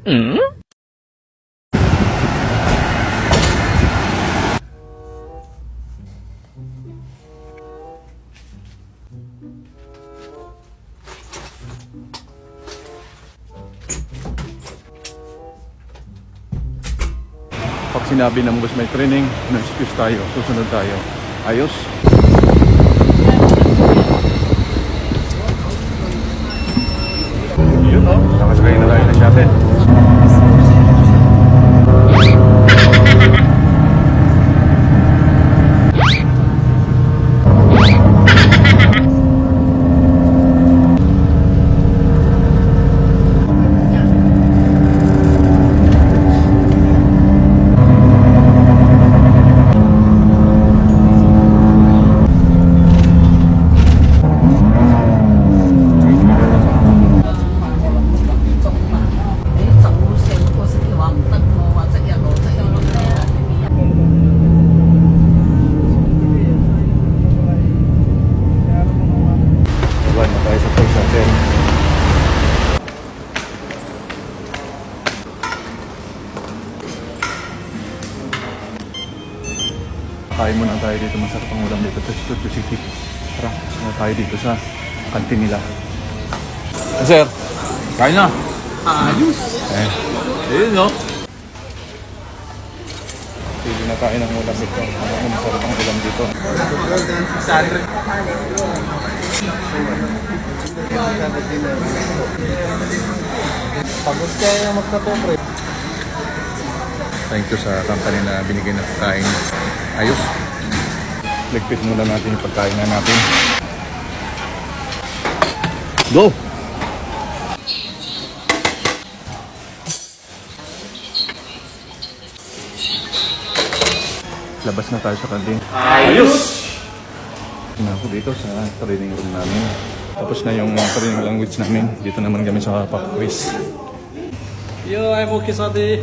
Hmm? Pag sinabi ng boss may training, no excuse tayo, susunod tayo. Ayos. Yun o, nakasakay na tayo ng shuttle. Kain muna tayo dito, masarap ang ulam dito sa Studio City. Tara, muna tayo dito sa kantin nila. Sir, kain na. Ayos! Ayun no? Pili na tayo ng ulam dito. Masarap ang ulam dito. Pagod kayo magkatopre. Thank you sa company na binigay ng pagkain. Ayos. Ligpit muna natin yung pagkain na natin. Go! Labas na tayo sa kantin. Ayos! Tingnan ko dito sa training room namin. Tapos na yung training language namin. Dito naman kami sa pop quiz. Yo, I'm okay, Sadi.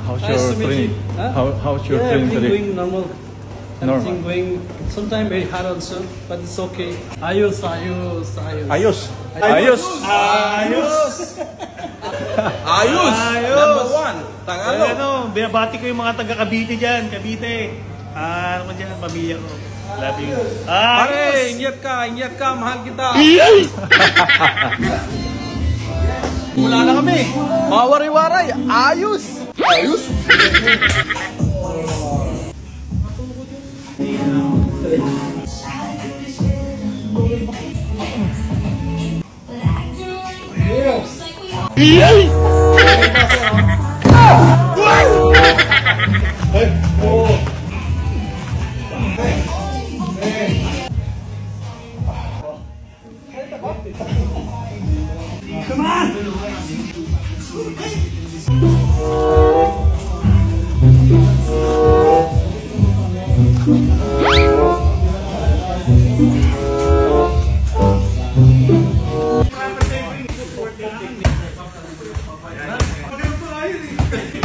How's Nice your to meet training? you. Huh? How's your Yeah, training everything today? going normal. Everything going sometimes very hard also, but it's okay. Ayos, ayos, ayos. Ayos! Ayos! Ayos! Ayos! Number one! Tagalog! Ano, binabati ko yung mga taga Cavite dyan, Cavite. Ano ko dyan, pamilya ko. Love you. Pare, ingat ka, mahal kita! Wala na kami. Mawari-waray! Ayos! Ayos!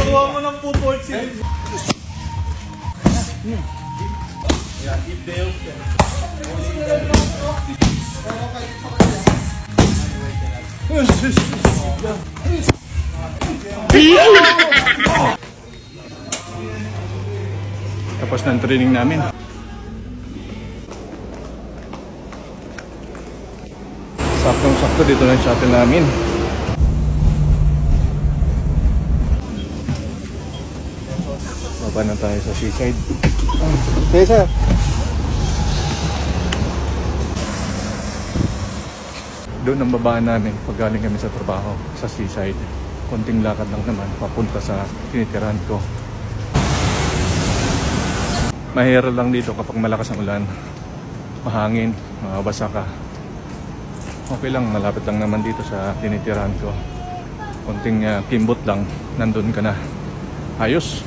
Tuwa mo ng football series. Tapos ng training namin. Saktong-sakto dito na yung shuttle namin. Baba na tayo sa seaside. Okay, sir. Doon ang babaan namin pag galing kami sa trabaho sa seaside. Konting lakad lang naman papunta sa tinitirahan ko. Mahirap lang dito kapag malakas ang ulan. Mahangin, mabasa ka. Okay lang, malapit lang naman dito sa tinitirahan ko. Konting kimbot lang, nandun ka na. Ayos!